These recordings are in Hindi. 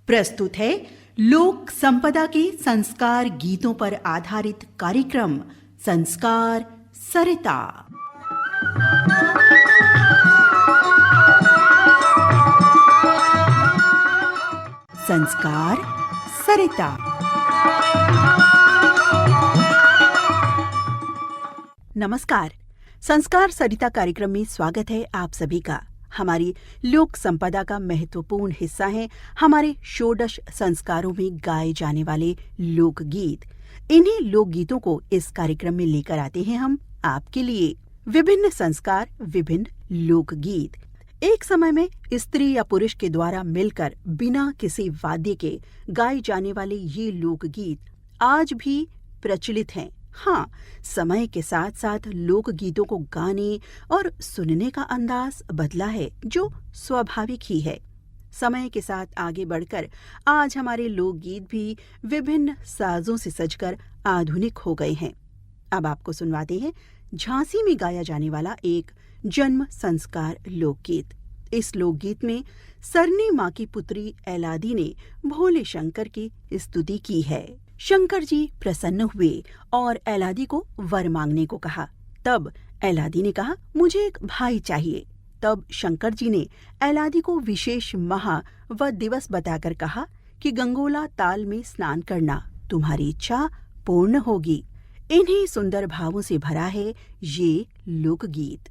प्रस्तुत है लोक संपदा के संस्कार गीतों पर आधारित कार्यक्रम संस्कार सरिता। संस्कार सरिता। नमस्कार। संस्कार सरिता कार्यक्रम में स्वागत है आप सभी का। हमारी लोक संपदा का महत्वपूर्ण हिस्सा है हमारे षोडश संस्कारों में गाए जाने वाले लोकगीत। इन्हीं लोकगीतों को इस कार्यक्रम में लेकर आते हैं हम आपके लिए। विभिन्न संस्कार, विभिन्न लोकगीत। एक समय में स्त्री या पुरुष के द्वारा मिलकर बिना किसी वाद्य के गाए जाने वाले ये लोकगीत आज भी प्रचलित हैं। हाँ, समय के साथ साथ लोकगीतों को गाने और सुनने का अंदाज बदला है, जो स्वाभाविक ही है। समय के साथ आगे बढ़कर आज हमारे लोकगीत भी विभिन्न साजों से सजकर आधुनिक हो गए हैं। अब आपको सुनवाते हैं झांसी में गाया जाने वाला एक जन्म संस्कार लोकगीत। इस लोकगीत में सरनी माँ की पुत्री एलादी ने भोले शंकर की स्तुति की है। शंकर जी प्रसन्न हुए और एलादी को वर मांगने को कहा। तब एलादी ने कहा, मुझे एक भाई चाहिए। तब शंकर जी ने एलादी को विशेष माह व दिवस बताकर कहा कि गंगोला ताल में स्नान करना, तुम्हारी इच्छा पूर्ण होगी। इन्हीं सुंदर भावों से भरा है ये लोकगीत।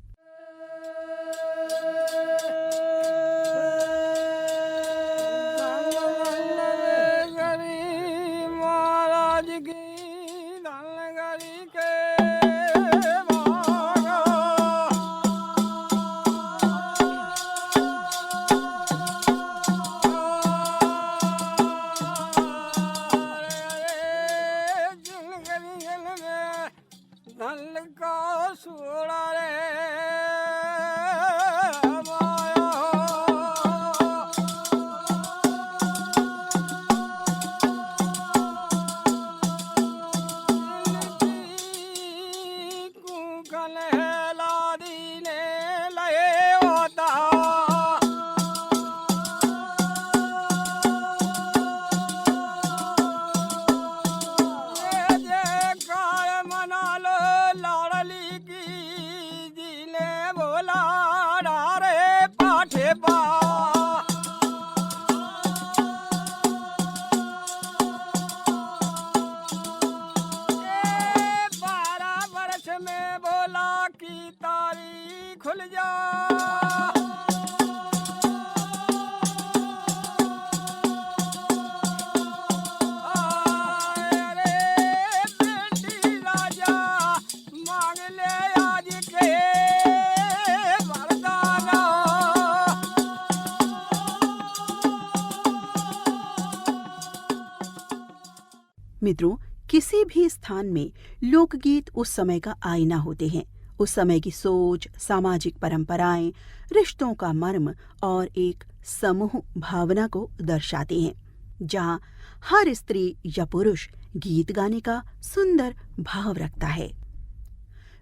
मित्रों, किसी भी स्थान में लोकगीत उस समय का आईना होते हैं। उस समय की सोच, सामाजिक परंपराएं, रिश्तों का मर्म और एक समूह भावना को दर्शाते हैं, जहां हर स्त्री या पुरुष गीत गाने का सुंदर भाव रखता है।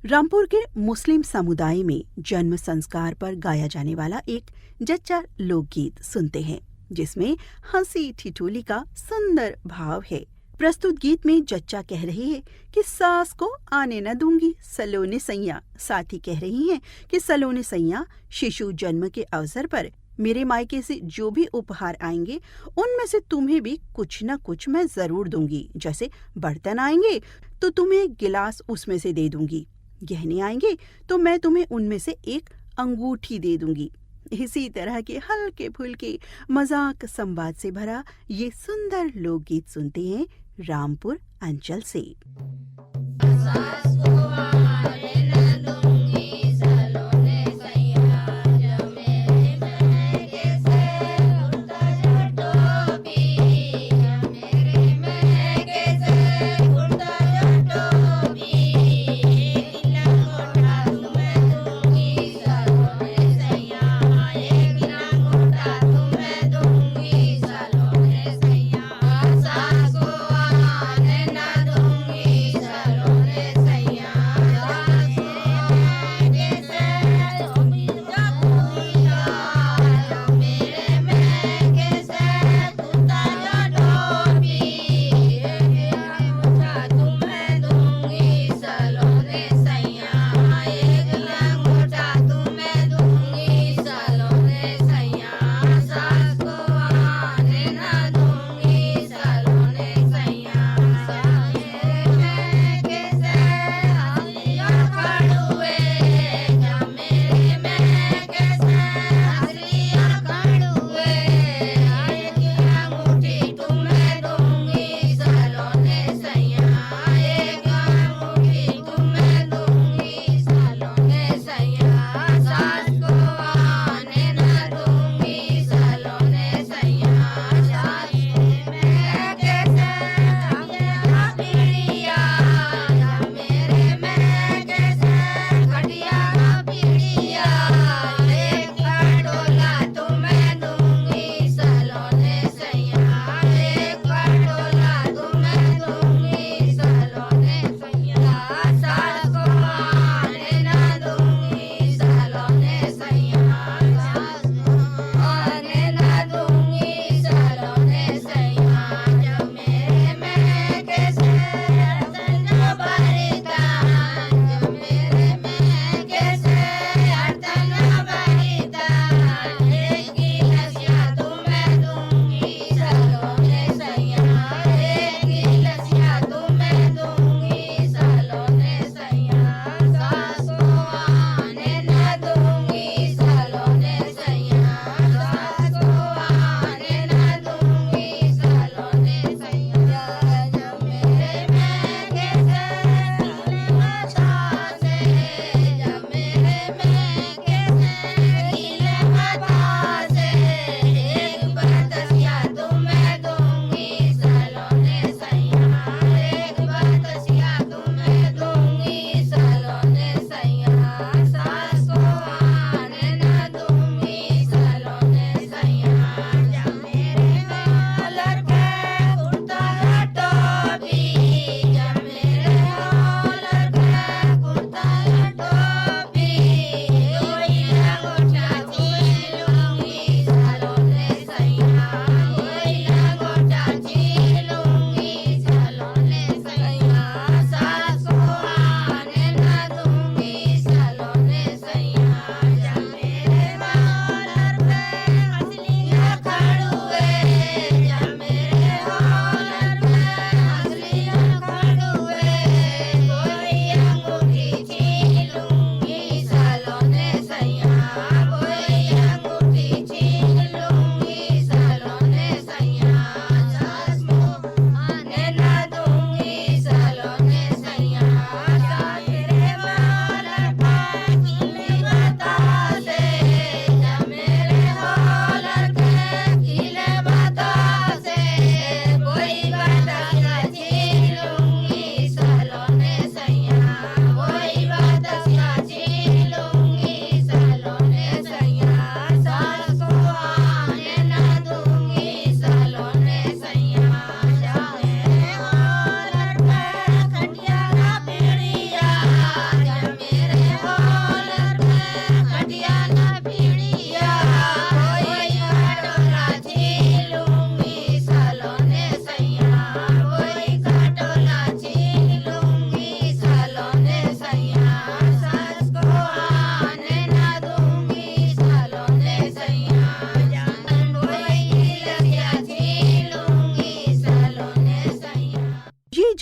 रामपुर के मुस्लिम समुदाय में जन्म संस्कार पर गाया जाने वाला एक जच्चा लोकगीत सुनते हैं, जिसमें हंसी ठिठोली का सुंदर भाव है। प्रस्तुत गीत में जच्चा कह रही है कि सास को आने न दूंगी सलोने सैया। साथ ही कह रही हैं कि सलोने सैया, शिशु जन्म के अवसर पर मेरे मायके से जो भी उपहार आएंगे उनमें से तुम्हें भी कुछ न कुछ मैं जरूर दूंगी। जैसे बर्तन आएंगे तो तुम्हें गिलास उसमें से दे दूंगी, गहने आएंगे तो मैं तुम्हें उनमें से एक अंगूठी दे दूंगी। इसी तरह के हल्के फुल्के मजाक संवाद से भरा ये सुंदर लोकगीत सुनते हैं रामपुर अंचल से। Say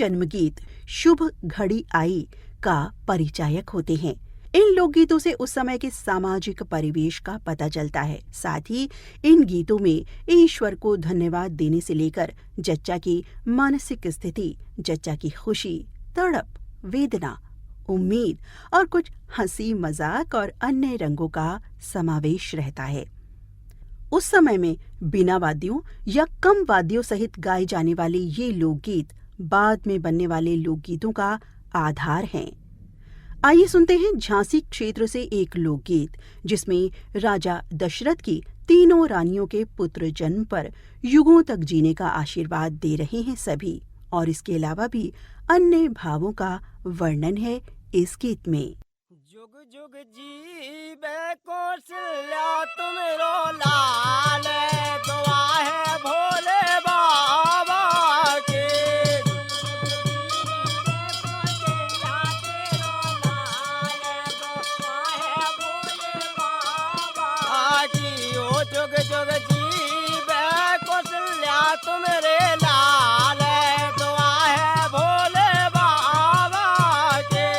जन्मगीत शुभ घड़ी आई का परिचायक होते हैं। इन लोकगीतों से उस समय के सामाजिक परिवेश का पता चलता है। साथ ही इन गीतों में ईश्वर को धन्यवाद देने से लेकर जच्चा की मानसिक स्थिति, जच्चा की खुशी, तड़प, वेदना, उम्मीद और कुछ हंसी मजाक और अन्य रंगों का समावेश रहता है। उस समय में बिना वाद्यों या कम वाद्यों सहित गाए जाने वाले ये लोकगीत बाद में बनने वाले लोकगीतों का आधार हैं। आइए सुनते हैं झांसी क्षेत्र से एक लोकगीत जिसमें राजा दशरथ की तीनों रानियों के पुत्र जन्म पर युगों तक जीने का आशीर्वाद दे रहे हैं सभी, और इसके अलावा भी अन्य भावों का वर्णन है इस गीत में। जुग जुग जीवे कौशल्या तुमरो लाल, दुआ है भोले बाबा के। जुग जुग जीवे कौशल्या तुमरे लाल, दुआ है भोले बाबा के।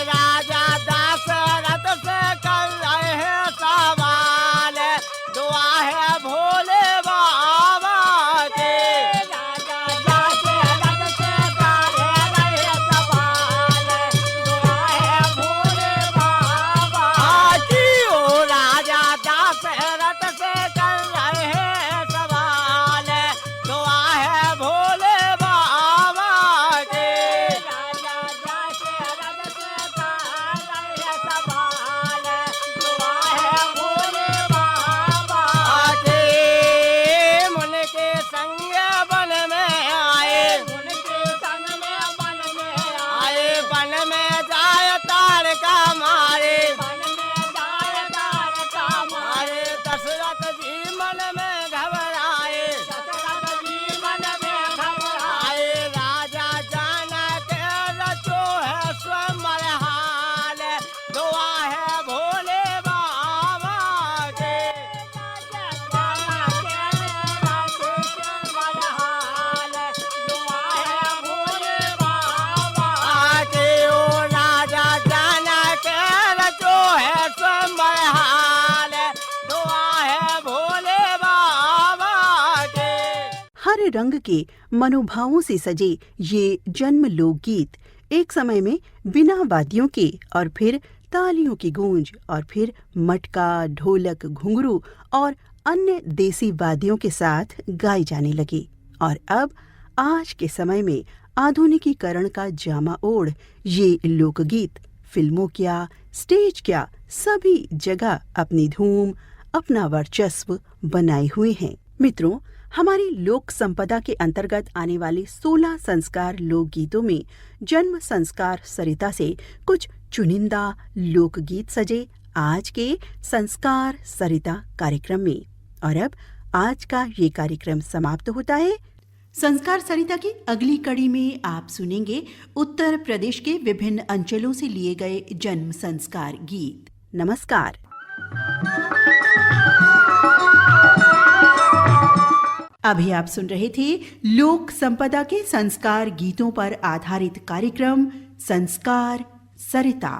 राजा दशरथ से कर रहे हैं सवाल, दुआ है भोले बाबा के। राजा दशरथ से कर रहे हैं सवाल, दुआ है भोले बाबा की। ओ राजा दशरथ से कर रहे हैं सवाल, दुआ है भोले बाबा के। राजा दशरथ से कर रहे हैं सवाल, दुआ है भोले बाबा के। मन के संग वन में आए, मन के संग में वन में आए, वन में जाए तारका मारे, वन में जाए तारका मारे। दशरथ जी मन में घबराए, दशरथ जी मन में घबराए। राजा जाना के रचो है स्वयं हाल, दुआ है भोले बाबा के। राजा जाना के रचो स्वयं हाल, दुआ है भोले बाबा के। ओ राजा जाना के रचो है स्वयं हाल, दुआ है भोले बाबा के। हर रंग के मनोभावों से सजे ये जन्म लोकगीत एक समय में बिना वाद्यों के और फिर तालियों की गूंज और फिर मटका, ढोलक, घुंघरू और अन्य देसी वाद्यों के साथ गाए जाने लगे, और अब आज के समय में आधुनिकीकरण का जामा ओढ़ ये लोकगीत फिल्मों क्या, स्टेज क्या, सभी जगह अपनी धूम, अपना वर्चस्व बनाए हुए हैं। मित्रों, हमारी लोक संपदा के अंतर्गत आने वाले 16 संस्कार लोकगीतों में जन्म संस्कार सरिता से कुछ चुनिंदा लोकगीत सजे आज के संस्कार सरिता कार्यक्रम में। और अब आज का ये कार्यक्रम समाप्त होता है। संस्कार सरिता की अगली कड़ी में आप सुनेंगे उत्तर प्रदेश के विभिन्न अंचलों से लिए गए जन्म संस्कार गीत। नमस्कार। अभी आप सुन रहे थे लोक संपदा के संस्कार गीतों पर आधारित कार्यक्रम संस्कार सरिता।